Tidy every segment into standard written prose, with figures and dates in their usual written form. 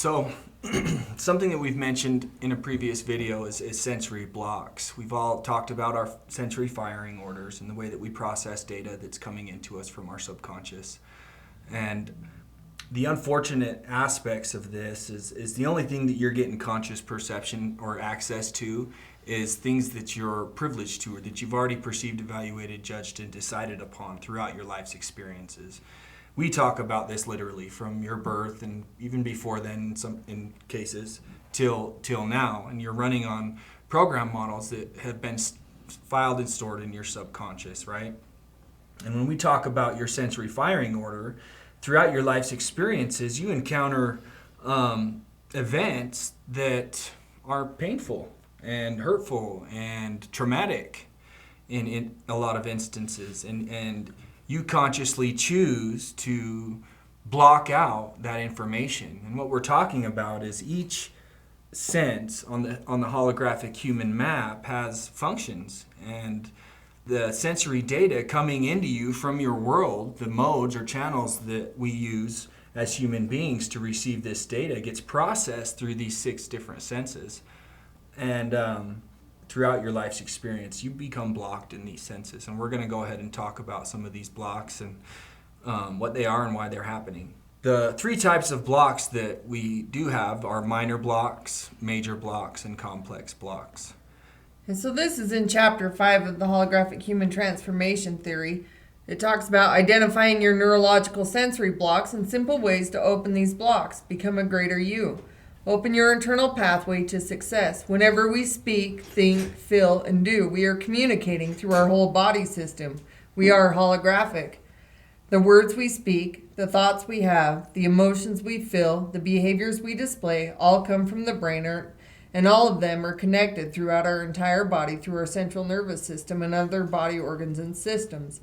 So something that we've mentioned in a previous video is sensory blocks. We've all talked about our sensory firing orders and the way that we process data that's coming into us from our subconscious. And the unfortunate aspects of this is the only thing that you're getting conscious perception or access to is things that you're privileged to or that you've already perceived, evaluated, judged, and decided upon throughout your life's experiences. We talk about this literally from your birth and even before then in cases till now. And you're running on program models that have been filed and stored in your subconscious, right? And when we talk about your sensory firing order, throughout your life's experiences, you encounter events that are painful and hurtful and traumatic in a lot of instances. And you consciously choose to block out that information. And what we're talking about is each sense on the holographic human map has functions, and the sensory data coming into you from your world, the modes or channels that we use as human beings to receive this data, gets processed through these 6 different senses. And throughout your life's experience, you become blocked in these senses. And we're going to go ahead and talk about some of these blocks and what they are and why they're happening. The 3 types of blocks that we do have are minor blocks, major blocks, and complex blocks. And so this is in Chapter 5 of the Holographic Human Transformation Theory. It talks about identifying your neurological sensory blocks and simple ways to open these blocks, become a greater you. Open your internal pathway to success. Whenever we speak, think, feel, and do, we are communicating through our whole body system. We are holographic. The words we speak, the thoughts we have, the emotions we feel, the behaviors we display, all come from the brain, and all of them are connected throughout our entire body through our central nervous system and other body organs and systems.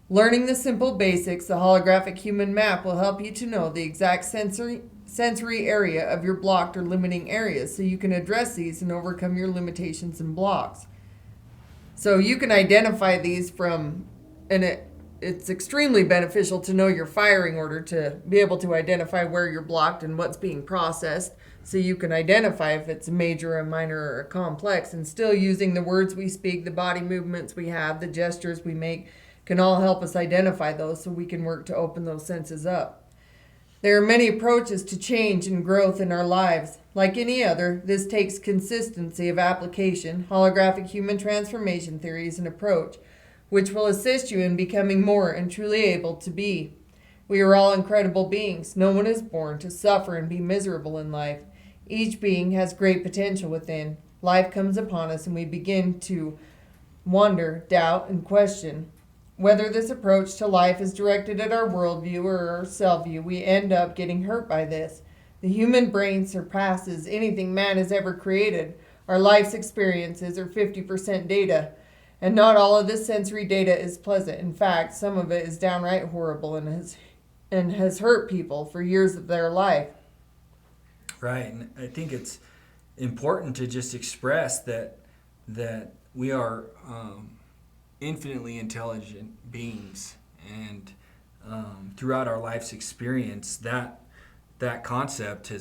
Learning the simple basics, the holographic human map will help you to know the exact sensory area of your blocked or limiting areas so you can address these and overcome your limitations and blocks. So you can identify these it's extremely beneficial to know your firing order to be able to identify where you're blocked and what's being processed so you can identify if it's a major, a minor, or a complex, and still using the words we speak, the body movements we have, the gestures we make can all help us identify those so we can work to open those senses up. There are many approaches to change and growth in our lives. Like any other, this takes consistency of application. Holographic human transformation theory is an approach which will assist you in becoming more and truly able to be. We are all incredible beings. No one is born to suffer and be miserable in life. Each being has great potential within. Life comes upon us and we begin to wonder, doubt, and question. Whether this approach to life is directed at our worldview or our self-view, we end up getting hurt by this. The human brain surpasses anything man has ever created. Our life's experiences are 50% data, and not all of this sensory data is pleasant. In fact, some of it is downright horrible and has hurt people for years of their life. Right, and I think it's important to just express that we are infinitely intelligent beings, and throughout our life's experience, that concept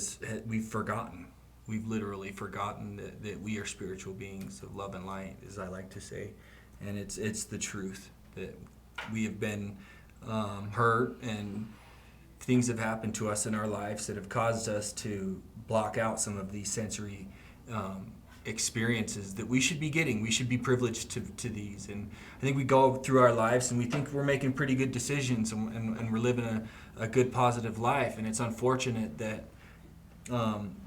we've forgotten. We've literally forgotten that we are spiritual beings of love and light, as I like to say, and it's the truth that we have been hurt, and things have happened to us in our lives that have caused us to block out some of these sensory experiences that we should be getting. We should be privileged to these. And I think we go through our lives and we think we're making pretty good decisions and we're living a good, positive life. And it's unfortunate that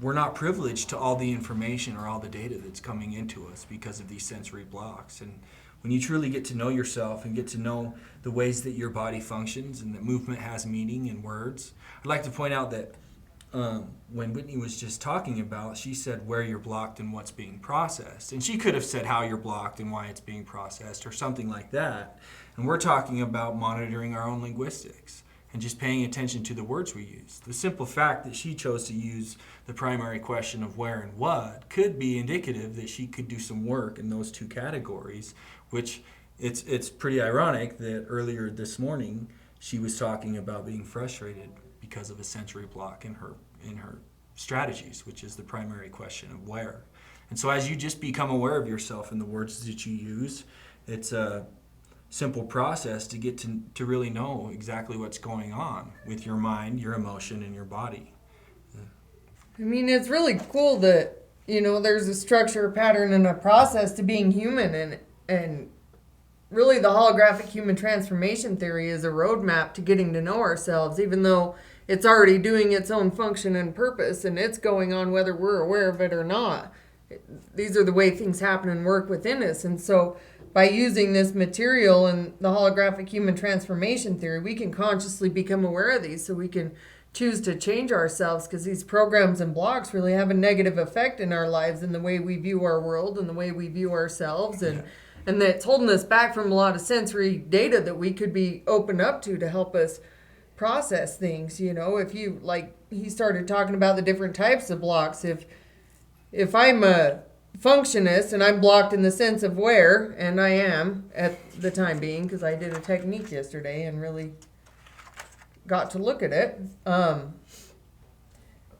we're not privileged to all the information or all the data that's coming into us because of these sensory blocks. And when you truly get to know yourself and get to know the ways that your body functions and that movement has meaning in words, I'd like to point out that when Whitney was just talking about, she said where you're blocked and what's being processed. And she could have said how you're blocked and why it's being processed or something like that. And we're talking about monitoring our own linguistics and just paying attention to the words we use. The simple fact that she chose to use the primary question of where and what could be indicative that she could do some work in those 2 categories, which it's pretty ironic that earlier this morning she was talking about being frustrated because of a sensory block in her strategies, which is the primary question of where. And so as you just become aware of yourself and the words that you use, it's a simple process to get to really know exactly what's going on with your mind, your emotion, and your body. I mean, it's really cool that, there's a structure, a pattern, and a process to being human. And really the holographic human transformation theory is a roadmap to getting to know ourselves, even though it's already doing its own function and purpose, and it's going on whether we're aware of it or not. These are the way things happen and work within us. And so by using this material and the holographic human transformation theory, we can consciously become aware of these so we can choose to change ourselves, because these programs and blocks really have a negative effect in our lives and the way we view our world and the way we view ourselves. And that's holding us back from a lot of sensory data that we could be open up to help us process things. If you, like he started talking about the different types of blocks, if I'm a functionist and I'm blocked in the sense of where, and I am at the time being, because I did a technique yesterday and really got to look at it.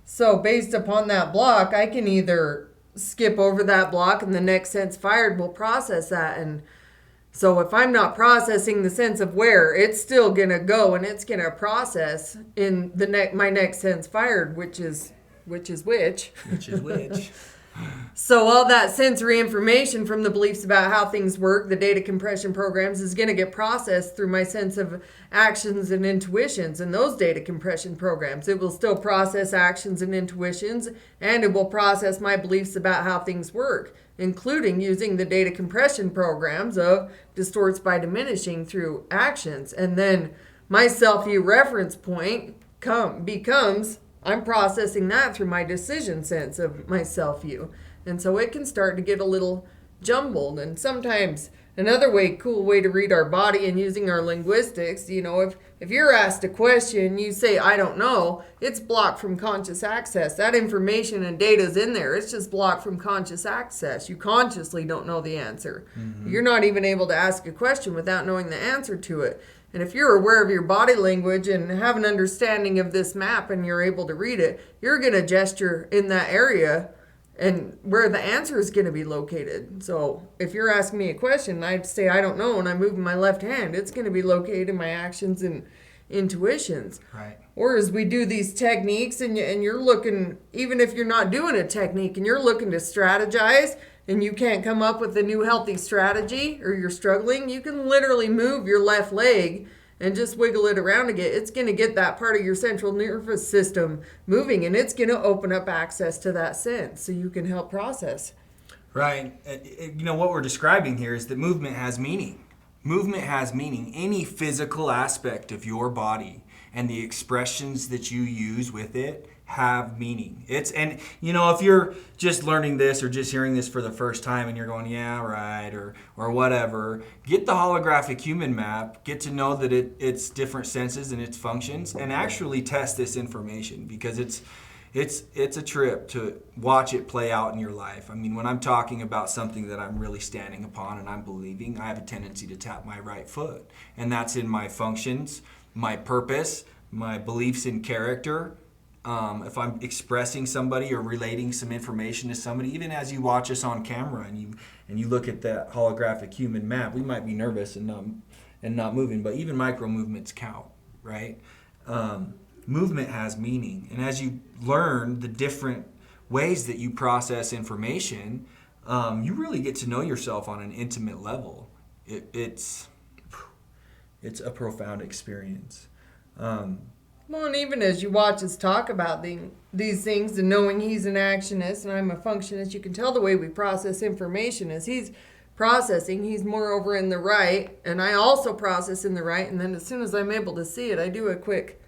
So based upon that block, I can either skip over that block and the next sense fired will process that. And so if I'm not processing the sense of where, it's still gonna go and it's gonna process in my next sense fired, which is which. So all that sensory information from the beliefs about how things work, the data compression programs, is going to get processed through my sense of actions and intuitions. And those data compression programs, it will still process actions and intuitions, and it will process my beliefs about how things work, including using the data compression programs of distorts by diminishing through actions. And then my self-view reference point becomes, I'm processing that through my decision sense of my self-view. And so it can start to get a little jumbled. And sometimes another cool way to read our body and using our linguistics, if you're asked a question, you say, I don't know, it's blocked from conscious access. That information and data is in there. It's just blocked from conscious access. You consciously don't know the answer. Mm-hmm. You're not even able to ask a question without knowing the answer to it. And if you're aware of your body language and have an understanding of this map and you're able to read it, you're going to gesture in that area and where the answer is going to be located. So if you're asking me a question and I'd say, I don't know, and I'm moving my left hand, it's going to be located in my actions and intuitions. Right. Or as we do these techniques and you're looking, even if you're not doing a technique and you're looking to strategize, and you can't come up with a new healthy strategy, or you're struggling, you can literally move your left leg and just wiggle it around again. It's going to get that part of your central nervous system moving, and it's going to open up access to that sense so you can help process. Right. What we're describing here is that movement has meaning. Movement has meaning. Any physical aspect of your body and the expressions that you use with it have meaning. If you're just learning this or just hearing this for the first time and you're going, yeah, right, or whatever, get the holographic human map, get to know that it's different senses and its functions, and actually test this information, because it's a trip to watch it play out in your life. I mean, when I'm talking about something that I'm really standing upon and I'm believing, I have a tendency to tap my right foot, and that's in my functions, my purpose, my beliefs in character. If I'm expressing somebody or relating some information to somebody, even as you watch us on camera and you look at that holographic human map, we might be nervous and not moving, but even micro movements count, right? Movement has meaning, and as you learn the different ways that you process information, you really get to know yourself on an intimate level. It's a profound experience. Well, and even as you watch us talk about these things and knowing he's an actionist and I'm a functionist, you can tell the way we process information as he's processing. He's more over in the right, and I also process in the right, and then as soon as I'm able to see it, I do a quick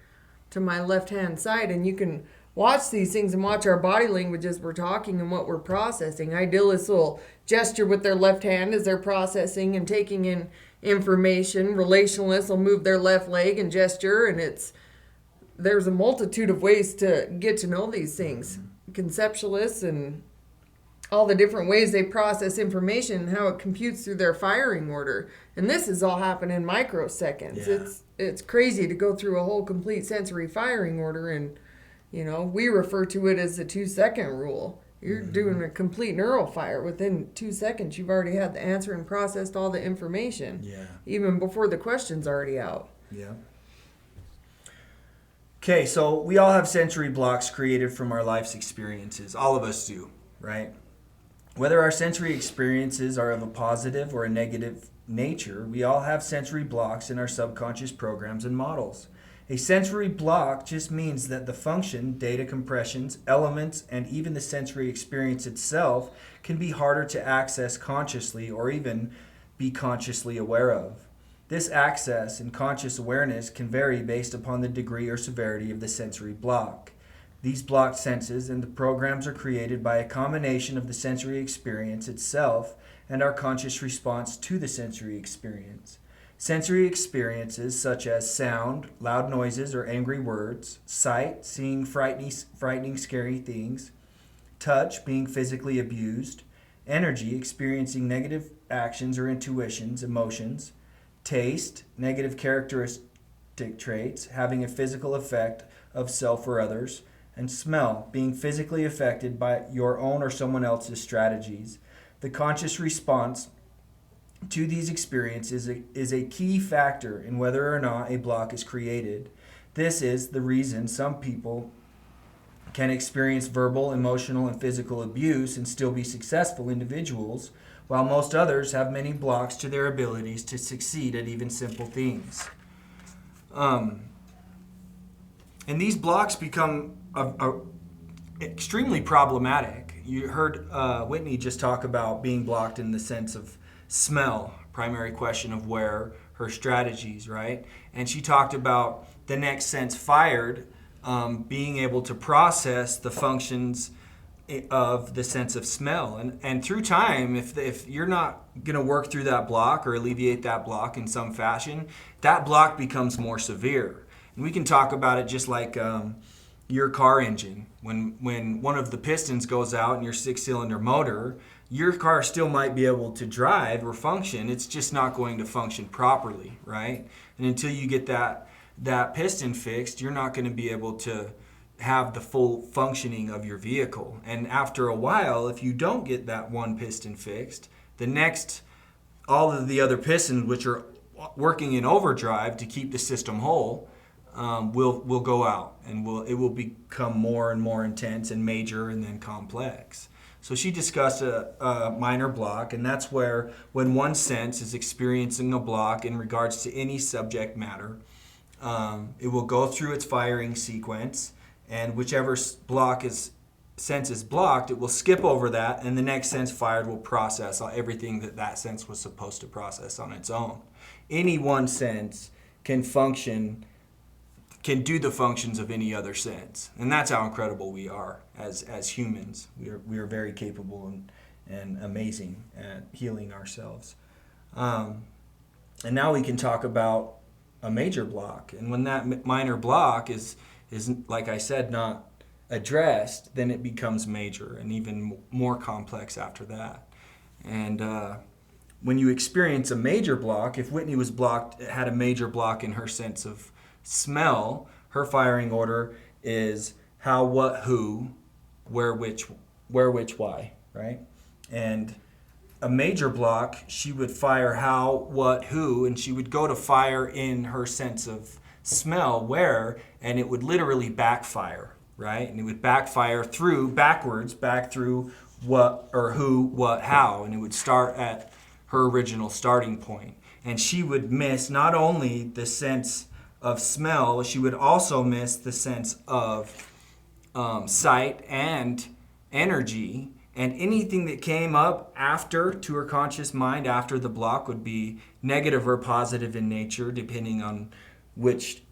to my left-hand side, and you can watch these things and watch our body language as we're talking and what we're processing. Idealists will gesture with their left hand as they're processing and taking in information. Relationalists will move their left leg and gesture, and there's a multitude of ways to get to know these things. Conceptualists and all the different ways they process information and how it computes through their firing order. And this is all happening in microseconds. Yeah. It's crazy to go through a whole complete sensory firing order in We refer to it as the 2-second rule. You're doing a complete neural fire. Within 2 seconds, you've already had the answer and processed all the information. Yeah. Even before the question's already out. Yeah. Okay, so we all have sensory blocks created from our life's experiences. All of us do, right? Whether our sensory experiences are of a positive or a negative nature, we all have sensory blocks in our subconscious programs and models. A sensory block just means that the function, data compressions, elements, and even the sensory experience itself can be harder to access consciously or even be consciously aware of. This access and conscious awareness can vary based upon the degree or severity of the sensory block. These blocked senses and the programs are created by a combination of the sensory experience itself and our conscious response to the sensory experience. Sensory experiences such as sound, loud noises or angry words, sight, seeing frightening, scary things, touch, being physically abused, energy, experiencing negative actions or intuitions, emotions, taste, negative characteristic traits, having a physical effect of self or others, and smell, being physically affected by your own or someone else's strategies. The conscious response to these experiences is a key factor in whether or not a block is created. This is the reason some people can experience verbal, emotional, and physical abuse and still be successful individuals, while most others have many blocks to their abilities to succeed at even simple things. And these blocks become extremely problematic. You heard Whitney just talk about being blocked in the sense of smell, primary question of where her strategies, right? And she talked about the next sense fired, being able to process the functions of the sense of smell. And through time, if you're not going to work through that block or alleviate that block in some fashion, that block becomes more severe. And we can talk about it just like your car engine. When one of the pistons goes out in your 6-cylinder motor, your car still might be able to drive or function. It's just not going to function properly, right? And until you get that piston fixed, you're not going to be able to have the full functioning of your vehicle. And after a while, if you don't get that one piston fixed, all of the other pistons, which are working in overdrive to keep the system whole, will go out, and it will become more and more intense and major and then complex. So she discussed a minor block, and that's where when one sense is experiencing a block in regards to any subject matter, it will go through its firing sequence, and whichever sense is blocked, it will skip over that, and the next sense fired will process everything that sense was supposed to process on its own. Any one sense can do the functions of any other sense. And that's how incredible we are as humans. We are very capable and amazing at healing ourselves. And now we can talk about a major block. And when that minor block is like I said, not addressed, then it becomes major and even more complex after that. And when you experience a major block, if Whitney had a major block in her sense of smell, her firing order is how, what, who, where, which, why, right? And a major block, she would fire how, what, who, and she would go to fire in her sense of smell, where, and it would literally backfire, right? And it would backfire back through what, or who, what, how, and it would start at her original starting point. And she would miss not only the sense of smell, she would also miss the sense of sight and energy, and anything that came up after to her conscious mind after the block would be negative or positive in nature, depending on which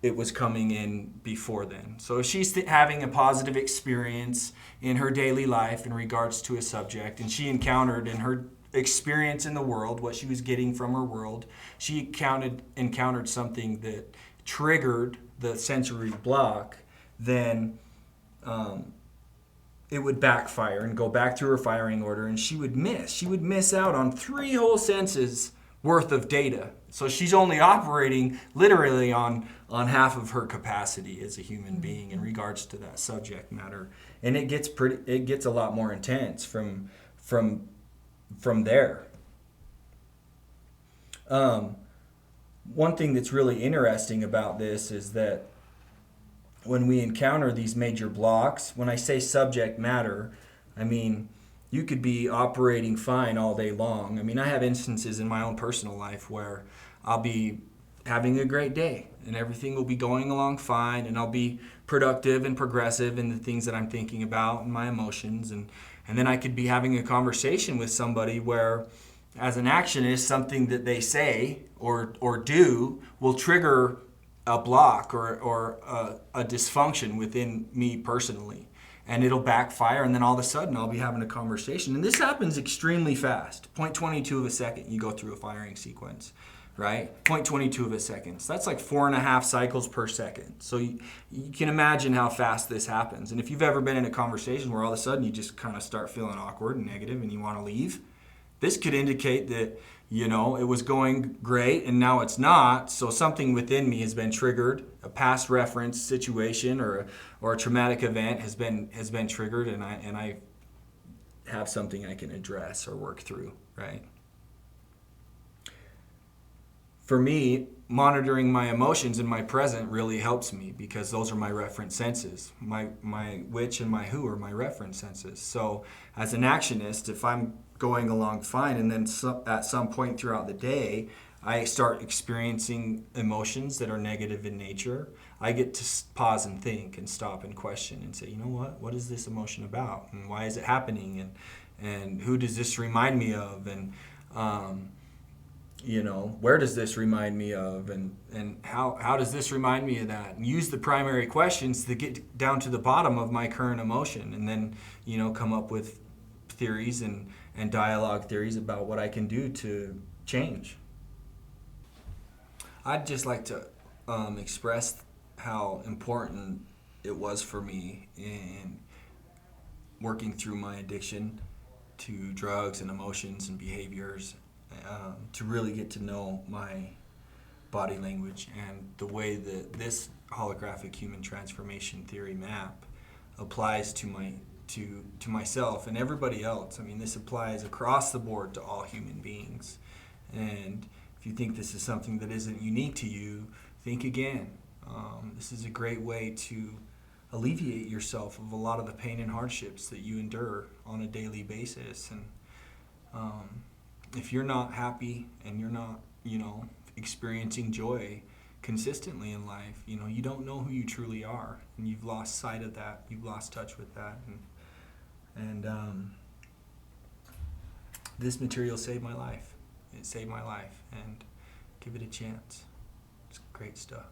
it was coming in before then. So if she's having a positive experience in her daily life in regards to a subject, and she encountered in her experience in the world, what she was getting from her world, she encountered something that triggered the sensory block, then it would backfire and go back through her firing order, and she would miss out on 3 whole senses worth of data So she's only operating literally on half of her capacity as a human being in regards to that subject matter. And it gets a lot more intense from there. One thing that's really interesting about this is that when we encounter these major blocks, when I say subject matter, I mean, you could be operating fine all day long. I mean, I have instances in my own personal life where I'll be having a great day and everything will be going along fine, and I'll be productive and progressive in the things that I'm thinking about and my emotions. And then I could be having a conversation with somebody where, as an actionist, something that they say or do will trigger a block or a dysfunction within me personally. And it'll backfire, and then all of a sudden I'll be having a conversation. And this happens extremely fast. 0.22 of a second, you go through a firing sequence, right? 0.22 of a second. So that's like 4.5 cycles per second. So you can imagine how fast this happens. And if you've ever been in a conversation where all of a sudden you just kind of start feeling awkward and negative and you want to leave, this could indicate that, it was going great and now it's not. So something within me has been triggered. A past reference situation or a traumatic event has been triggered, and I have something I can address or work through, right? For me, monitoring my emotions in my present really helps me, because those are my reference senses. My which and my who are my reference senses. So as an actionist, if I'm going along fine and then at some point throughout the day I start experiencing emotions that are negative in nature, I get to pause and think and stop and question and say, you know what is this emotion about, and why is it happening, and who does this remind me of, and where does this remind me of, and how does this remind me of that, and use the primary questions to get down to the bottom of my current emotion, and then come up with theories and dialogue theories about what I can do to change. I'd just like to express how important it was for me in working through my addiction to drugs and emotions and behaviors, to really get to know my body language and the way that this holographic human transformation theory map applies to myself and everybody else. I mean, this applies across the board to all human beings. And if you think this is something that isn't unique to you, think again. This is a great way to alleviate yourself of a lot of the pain and hardships that you endure on a daily basis. And if you're not happy and you're not, experiencing joy consistently in life, you don't know who you truly are, and you've lost sight of that. You've lost touch with that. And this material saved my life. It saved my life, and give it a chance. It's great stuff.